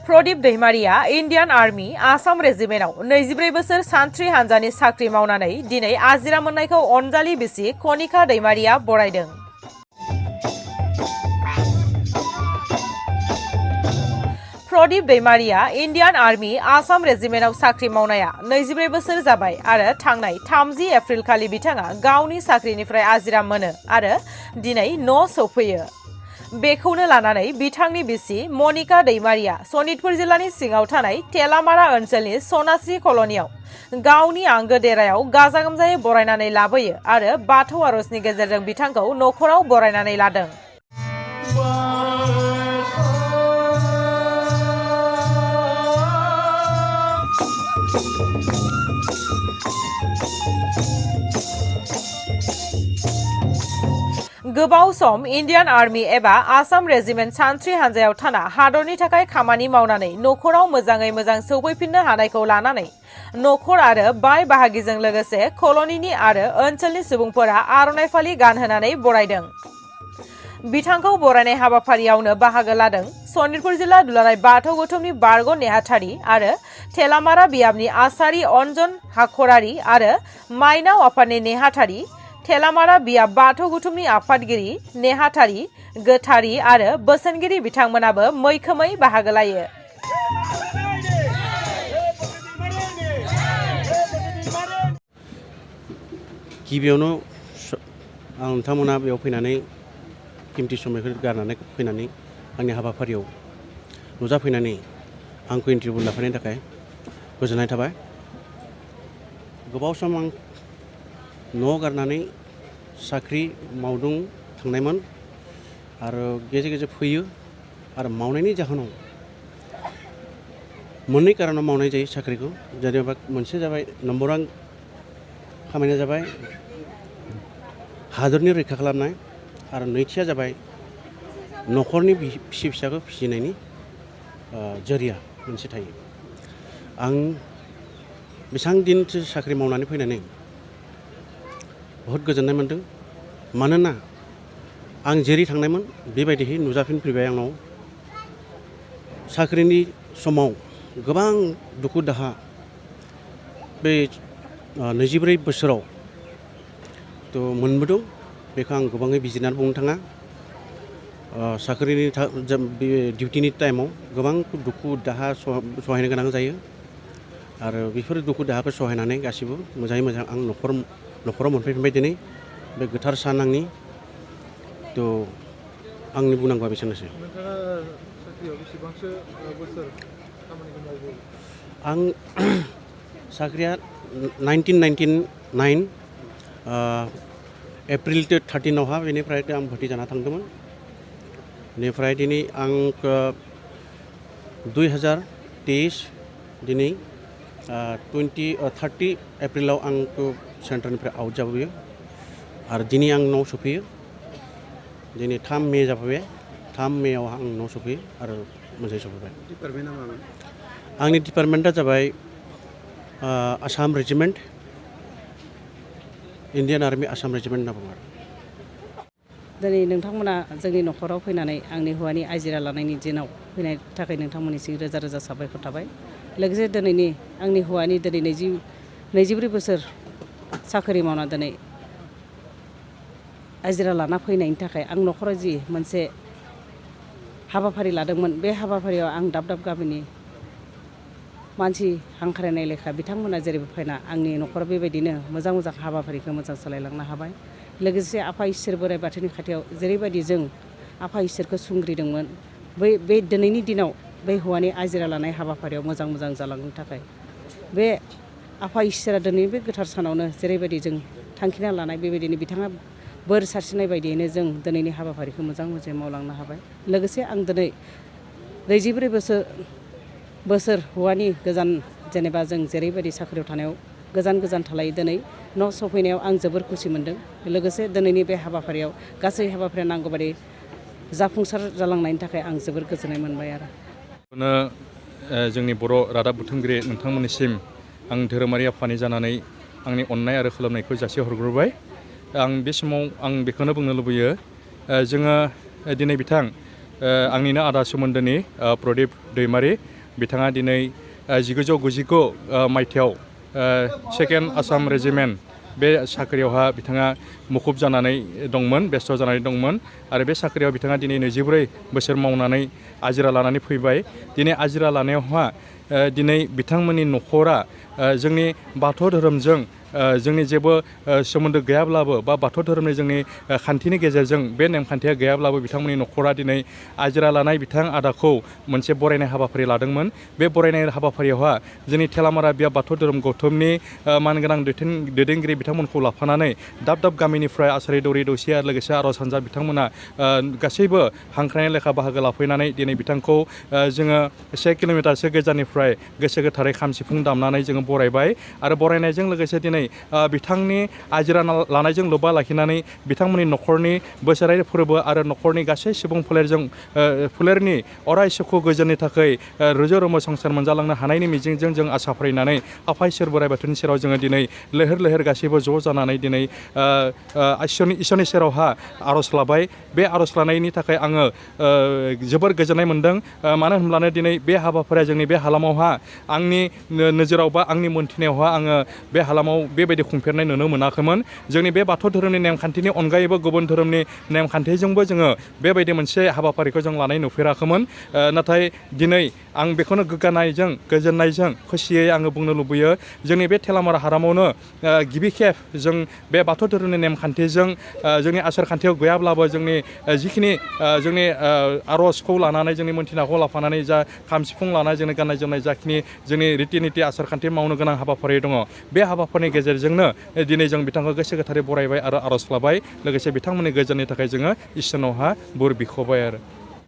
Pradeep Daimaria Indian army Assam रेजिमेन्टआव 24 बोसोर सान्थ्रि हान्जानि साख्रि मावनानै दिनै आजिरा मोननायखौ अनजालि बिसि कनिका दैमारिया बरायदों। प्रदीप दैमारिया इन्डियान आर्मी आसाम रेजिमेन्टआव साख्रि मावनाया 24 बोसोर जाबाय आरो थांनाय 30 एप्रिल खालि बिथाङा गावनि साख्रिनिफ्राय आजिरा मोनो आरो दिनै न' सौफैयो। बेखौनो लानानै बिथांनि बिसि मनिका दैमारिया सनितपुर जिल्लानि सिङाव थानाय तेलामारा ओनसोलनि सनास्रि कल'नियाव गावनि आंगो देरायाव गाजा गोमजायै बरायनानै लाबोयो आरो बाथौ आर'जनि गेजेरजों बिथांखौ न'खराव बरायनानै लादों। गोबाव सम इन्डियान आर्मी एबा आसाम रेजिमेन्ट सान्थ्रि हान्जायाव थाना हादरनि थाखाय खामानि मावनानै न'खराव मोजाङै मोजां सौफैफिननो हानायखौ लानानै न'खर आरो बाय बाहागिजों लोगोसे कल'निनि आरो ओनसोलनि सुबुंफोरा आर'नाइ फालि गानहोनानै बरायदों। बिथांखौ बरायनाय हाबाफारियावनो बाहागो लादों सनितपुर जिल्ला दुलाराय बाथौ गौथुमनि बारग' नेहाथारि आरो तेलामारा बियाबनि आसारि अन्जन हाखरारि आरो माइनाव आफादनि नेहाथारि, तेलामारा बियाब बाथौ गौथुमनि आफादगिरि, नेहाथारि, गोथारि आरो बोसोनगिरि बिथांमोनाबो मैखोमै बाहागो लायो। गिबियावनो आं नोंथांमोना बेयाव फैनानै कीमति समायखौ गारनानै फैनानै आंनि हाबाफारियाव नुजाफैनानै आंखौ इन्टारभिउ लाफैनायनि थाखाय गोजोननाय थाबाय। गोबाव सम आं न' गारनानै साख्रि मावदों थांनायमोन आरो गेजेर गेजेर फैयो आरो मावनायनि जाहोनाव मोननै कारनाव मावनाय जायो साख्रिखौ। जेनेबा मोनसे जाबाय नम्बर 1 खामानिया जाबाय हादरनि रैखा खालामनाय आरो नैथिया जाबाय न'खरनि फिसा फिसाखौ फिसिनायनि जरिया मोनसे थायो। आं बेसेबां दिनसो साख्रि मावनानै फैनानै बहुद गोजोननाय मोन्दों। मानोना आं जेरै थांनायमोन बेबायदिहै नुजाफिनफैबाय आंनाव। साख्रिनि समाव गोबां दुखु दाहा बे 24 बोसोराव मोनबोदों। बेखौ आं गोबाङै बिजिरनानै बुंनो थाङा। साख्रिनि डिउटिनि टाइमाव गोबां दुखु दाहा सहायनो गोनां जायो आरो बेफोर दुखु दाहाखौ सहायनानै गासिबो मोजाङै मोजां आं न'खराव मोनफैफिनबाय दिनै बे गोथार सान आंनि। आंनि बुंनांगौआ बेसेनोसै। नोंथाङा साख्रियाव बेसेबांसो बोसोर खामानिखौ मावबो? आं साख्रिया 1999 एप्रिल 13 बेनिफ्राय आं भर्ति जाना थांदोंमोन। बेनिफ्राय दिनै आं 2023 दिनै 30 एप्रिलाव आंखौ सेन्टारनिफ्राय आउट जाबोयो आरो दिनै आं न'आव सफैयो। दिनै 3 मे जाफैबाय। 3 मेआव आं न'आव सफैयो आरो मोजाङै सफैबाय। डिपार्टमेन्टआ मामोन? आंनि डिपार्टमेन्टआ जाबाय Assam regiment, Indian army Assam regiment होनना बुङो। दिनै नोंथांमोना जोंनि न'खराव फैनानै आंनि हौवानि आजिरा लानायनि दिनाव फैनायनि थाखाय नोंथांमोननिसिम रोजा रोजा साबायखर थाबाय। लोगोसे दिनैनि आंनि हौवानि दिनै 24 बोसोर साख्रि मावना दिनै आजिरा लाना फैनायनि थाखाय आं न'खराव जि मोनसे हाबाफारि लादोंमोन बे हाबाफारियाव आं दाब दाब गामिनि मानसि हांख्रायनाय लेखा बिथांमोना जेरैबो फैना आंनि न'खराव बेबायदिनो मोजां मोजां हाबाफारिखौ मोजां सालायलांनो हाबाय। लोगोसे आफा इसोर बोराइ बाथौनि खाथियाव जेरैबायदि जों आफा इसोरखौ सुंग्रिदोंमोन बे दिनैनि दिनाव बे हौवानि आजिरा लानाय हाबाफारियाव मोजां मोजां जालांनो थाखाय बे आफा इसोरा दिनै बे गोथार सानावनो जेरैबायदि जों थांखिना लानाय बेबायदिनो बिथाङा बोर सारस्रिनाय बायदियैनो जों दिनैनि हाबाफारिखौ मोजां मोजाङै मावलांनो हाबाय। लोगोसे आं दिनै 24 बोसोर हौवानि गोजान जेनेबा जों जेरैबायदि साख्रियाव थानायाव गोजान थालाय दिनै न' सफैनायाव आं जोबोर खुसि मोन्दों। लोगोसे दिनैनि बे हाबाफारियाव गासै हाबाफारिया नांगौबादि जाफुंसार जालांनायनि थाखाय आं जोबोर गोजोननाय मोनबाय आरो। जोंनि बर' रादाब बुथुमगिरि नोंथांमोननिसिम आं धोरोमारि आफादनि जानानै आंनि अननाय आरो खुलुमनायखौ जासिहरग्रोबाय। आं बे समाव आं बेखौनो बुंनो लुबैयो जोङो दिनै बिथां आंनिनो आदा सोमोन्दोनि प्रदीप दैमारि बिथाङा दिनै 1999 मायथाइयाव सेकेन्ड आसाम रेजिमेन्ट बे साख्रियावहा बिथाङा मुखुब जानानै दंमोन, बेस्थ' जानानै दंमोन आरो बे साख्रियाव बिथाङा दिनै 24 बोसोर मावनानै आजिरा लानानै फैबाय। दिनै आजिरा लानायावहा दिनै बिथांमोननि न'खरा जोंनि बाथौ धोरोमजों जोंनि जेबो सोमोन्दो गैयाब्लाबो बा बाथौ धोरोमनि जोंनि खान्थिनि गेजेरजों बे नेमखान्थिया गैयाब्लाबो बिथांमोननि न'खरा दिनै आजिरा लानाय बिथां आदाखौ मोनसे बरायनाय हाबाफारि लादोंमोन। बे बरायनाय हाबाफारियावहा जोंनि थेलामारा बिया बाथौ धोरोम गौथुमनि मानगोनां दैदेनगिरि बिथांमोनखौ लाफानानै दाब दाब गामिनिफ्राय आसारि दौरि दौसि आरो लोगोसे आर'ज हान्जा बिथांमोना गासैबो हांख्रायनाय लेखा बाहागो लाफैनानै दिनै बिथांखौ जोङो 1 किल'मिटारसो गोजाननिफ्राय गोसो गोथारै खाम सिफुं दामनानै जोङो बरायबाय आरो बरायनायजों लोगोसे दिनै बिथांनि आजिरा लानायजों लोब्बा लाखिनानै बिथांमोननि न'खरनि बोसोरारि फोरबो आरो न'खरनि गासै सुबुं फोलेरनि अराय सुखु गोजोननि थाखाय रुजु रुमु संसार मोनजालांनो हानायनि मिजिंजों जों आसा फारिनानै आफा इसोर बोराइ बाथौनि सेराव जोङो दिनै लैहोर लैहोर गासैबो ज' जानानै दिनै इसोरनि सेरावहा आर'ज लाबाय। बे आर'ज लानायनि थाखाय आङो जोबोर गोजोननाय मोन्दों। मानो होनब्लानो दिनै बे हाबाफारिया जोंनि बे हालामावहा आंनि नोजोराव बा आंनि मोन्थिनायावहा आङो बे हालामाव बेबायदि खुंफेरनाय नुनो मोनाखैमोन। जोंनि बे बाथौ धोरोमनि नेमखान्थिनि अनगायैबो गुबुन धोरोमनि नेमखान्थिजोंबो जोङो बेबायदि मोनसे हाबाफारिखौ जों लानाय नुफेराखैमोन। नाथाय दिनै आं बेखौनो गोग्गानायजों गोजोननायजों खुसियै आङो बुंनो लुबैयो जोंनि बे थेलामारा हालामावनो गिबि खेब जों बे बाथौ धोरोमनि नेमखान्थिजों जोंनि आसार खान्थियाव गैयाब्लाबो जोंनि जिखिनि जोंनि आर'जखौ लानानै जोंनि मोन्थिनायखौ लाफानानै जा खाम सिफुं लानाय जोंनि गाननाय जोमनाय जाखिनि जोंनि रिति निति आसार खान्थि मावनो गोनां हाबाफारि दङ बे हाबाफारिनि गेजेरजोंनो दिनै जों बिथांखौ गोसो गोथारै बरायबाय आरो आर'ज लाबाय। लोगोसे बिथांमोननि गोजोननि थाखाय जोङो इसोरनावहा बोर बिख'बाय आरो